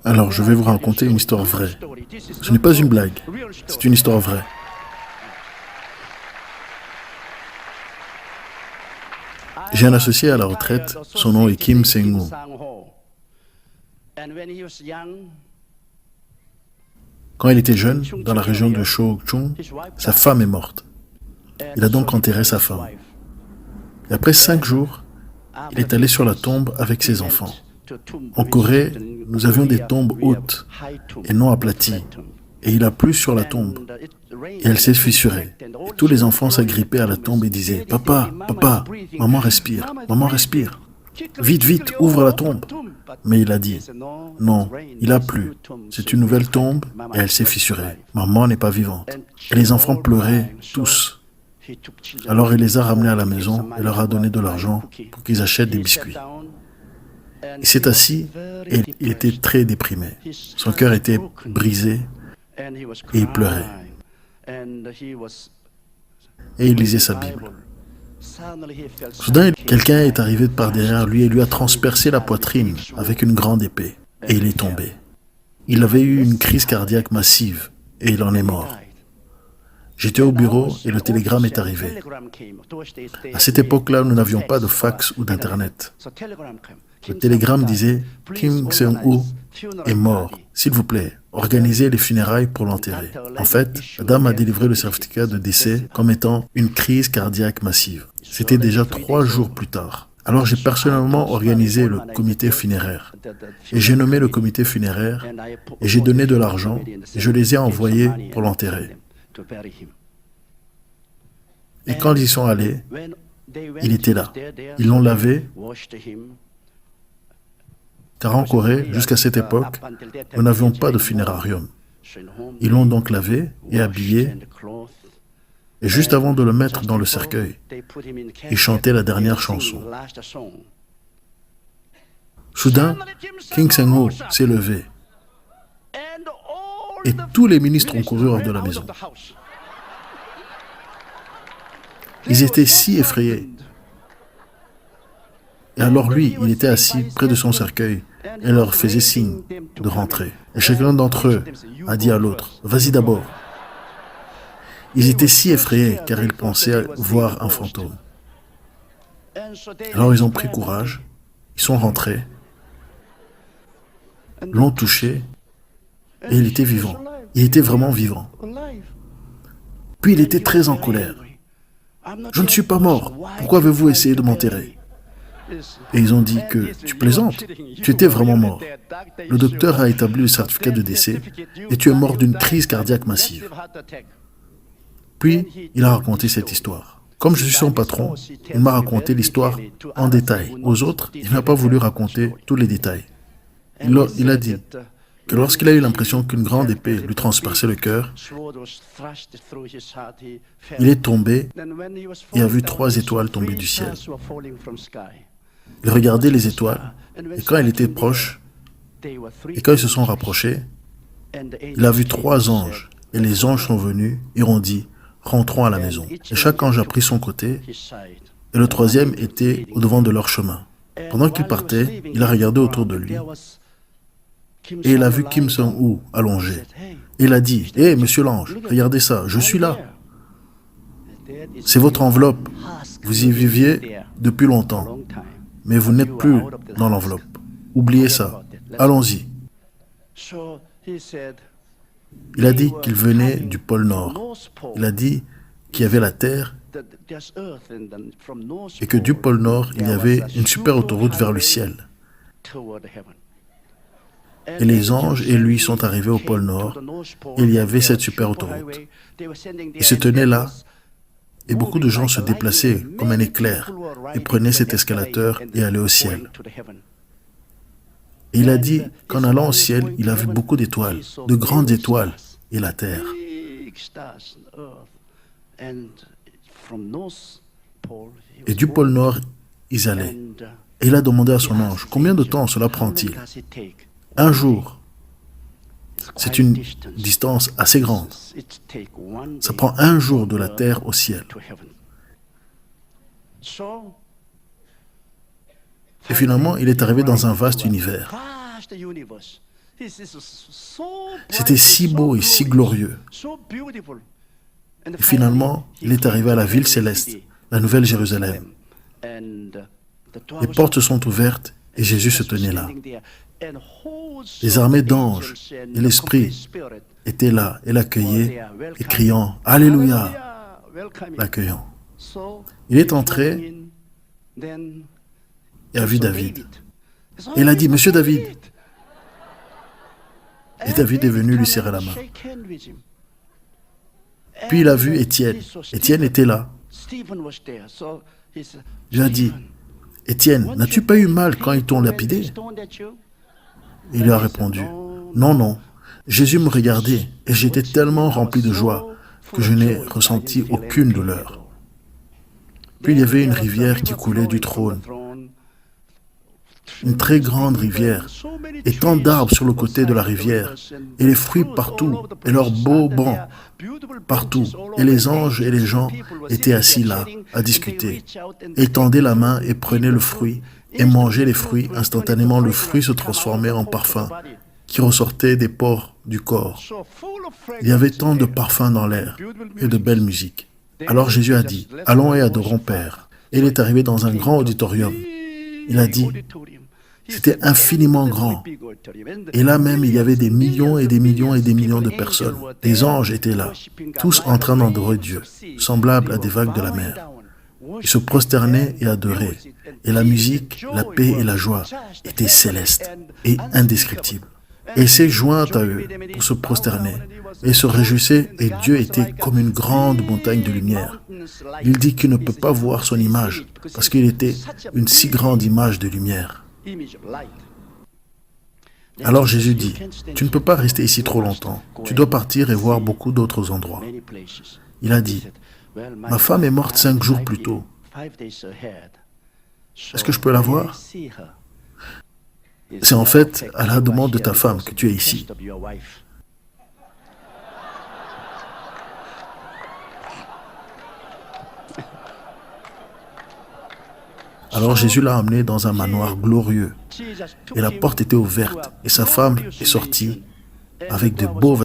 Alors, je vais vous raconter une histoire vraie. Ce n'est pas une blague, c'est une histoire vraie. J'ai un associé à la retraite, son nom est Kim Sang-woo. Quand il était jeune, dans la région de Seok-chung, sa femme est morte. Il a donc enterré sa femme. Et après 5 jours, il est allé sur la tombe avec ses enfants. En Corée, nous avions des tombes hautes et non aplaties. Et il a plu sur la tombe. Et elle s'est fissurée. Et tous les enfants s'agrippaient à la tombe et disaient « Papa, papa, maman respire, maman respire. Vite, vite, ouvre la tombe. » Mais il a dit « Non, il a plu. C'est une nouvelle tombe et elle s'est fissurée. Maman n'est pas vivante. » Et les enfants pleuraient tous. Alors il les a ramenés à la maison et leur a donné de l'argent pour qu'ils achètent des biscuits. Il s'est assis et il était très déprimé. Son cœur était brisé et il pleurait. Et il lisait sa Bible. Soudain, quelqu'un est arrivé par derrière lui et lui a transpercé la poitrine avec une grande épée. Et il est tombé. Il avait eu une crise cardiaque massive et il en est mort. J'étais au bureau et le télégramme est arrivé. À cette époque-là, nous n'avions pas de fax ou d'internet. Le télégramme disait « Kim Sang-woo est mort. S'il vous plaît, organisez les funérailles pour l'enterrer. » En fait, la dame a délivré le certificat de décès comme étant une crise cardiaque massive. C'était déjà 3 jours plus tard. Alors j'ai personnellement organisé le comité funéraire. Et j'ai nommé le comité funéraire et j'ai donné de l'argent et je les ai envoyés pour l'enterrer. Et quand ils y sont allés, il était là. Ils l'ont lavé, car en Corée, jusqu'à cette époque, nous n'avions pas de funérarium. Ils l'ont donc lavé et habillé, et juste avant de le mettre dans le cercueil, ils chantaient la dernière chanson. Soudain, Kim Sang-woo s'est levé, et tous les ministres ont couru hors de la maison. Ils étaient si effrayés. Et alors lui, il était assis près de son cercueil et leur faisait signe de rentrer. Et chacun d'entre eux a dit à l'autre, « Vas-y d'abord. » Ils étaient si effrayés car ils pensaient voir un fantôme. Alors ils ont pris courage, ils sont rentrés, l'ont touché et il était vivant. Il était vraiment vivant. Puis il était très en colère. « Je ne suis pas mort. Pourquoi avez-vous essayé de m'enterrer ?» Et ils ont dit que « Tu plaisantes. Tu étais vraiment mort. Le docteur a établi le certificat de décès et tu es mort d'une crise cardiaque massive. » Puis, il a raconté cette histoire. Comme je suis son patron, il m'a raconté l'histoire en détail. Aux autres, il n'a pas voulu raconter tous les détails. Il a dit que lorsqu'il a eu l'impression qu'une grande épée lui transperçait le cœur, il est tombé et a vu 3 étoiles tomber du ciel. Il regardait les étoiles et quand il était proche, et quand ils se sont rapprochés, il a vu 3 anges et les anges sont venus et ont dit « Rentrons à la maison ». Et chaque ange a pris son côté et le 3e était au devant de leur chemin. Pendant qu'il partait, il a regardé autour de lui et il a vu Kim Sang-woo allongé. Et il a dit « Hé, monsieur l'ange, regardez ça, je suis là. C'est votre enveloppe. Vous y viviez depuis longtemps, mais vous n'êtes plus dans l'enveloppe. Oubliez ça. Allons-y. » Il a dit qu'il venait du pôle Nord. Il a dit qu'il y avait la Terre et que du pôle Nord, il y avait une super autoroute vers le ciel. Et les anges et lui sont arrivés au pôle Nord et il y avait cette super autoroute. Ils se tenaient là et beaucoup de gens se déplaçaient comme un éclair et prenaient cet escalateur et allaient au ciel. Et il a dit qu'en allant au ciel, il a vu beaucoup d'étoiles, de grandes étoiles et la terre. Et du pôle Nord, ils allaient. Et il a demandé à son ange, combien de temps cela prend-il? 1 jour. C'est une distance assez grande. Ça prend 1 jour de la terre au ciel. Et finalement, il est arrivé dans un vaste univers. C'était si beau et si glorieux. Et finalement, il est arrivé à la ville céleste, la Nouvelle Jérusalem. Les portes se sont ouvertes et Jésus se tenait là. Les armées d'anges et l'Esprit étaient là et l'accueillaient et criant « Alléluia !» l'accueillant. Il est entré et a vu David. Et il a dit « Monsieur David !» Et David est venu lui serrer la main. Puis il a vu Étienne. Étienne était là. Il lui a dit « Étienne, n'as-tu pas eu mal quand ils t'ont lapidé ?» Il lui a répondu « Non, non. Jésus me regardait et j'étais tellement rempli de joie que je n'ai ressenti aucune douleur. » Puis il y avait une rivière qui coulait du trône. Une très grande rivière, et tant d'arbres sur le côté de la rivière, et les fruits partout, et leurs beaux bancs partout, et les anges et les gens étaient assis là, à discuter. Et ils tendaient la main et prenaient le fruit, et mangeaient les fruits. Instantanément, le fruit se transformait en parfum, qui ressortait des pores du corps. Il y avait tant de parfums dans l'air, et de belle musique. Alors Jésus a dit, « Allons et adorons Père. » Et il est arrivé dans un grand auditorium. Il a dit, c'était infiniment grand. Et là même, il y avait des millions et des millions et des millions de personnes. Les anges étaient là, tous en train d'adorer Dieu, semblables à des vagues de la mer. Ils se prosternaient et adoraient. Et la musique, la paix et la joie étaient célestes et indescriptibles. Et il s'est joint à eux pour se prosterner et se réjouissait, et Dieu était comme une grande montagne de lumière. Il dit qu'il ne peut pas voir son image parce qu'il était une si grande image de lumière. Alors Jésus dit, tu ne peux pas rester ici trop longtemps, tu dois partir et voir beaucoup d'autres endroits. Il a dit, ma femme est morte 5 jours plus tôt. Est-ce que je peux la voir? C'est en fait à la demande de ta femme que tu es ici. Alors Jésus l'a emmené dans un manoir glorieux. Et la porte était ouverte. Et sa femme est sortie avec de beaux vêtements.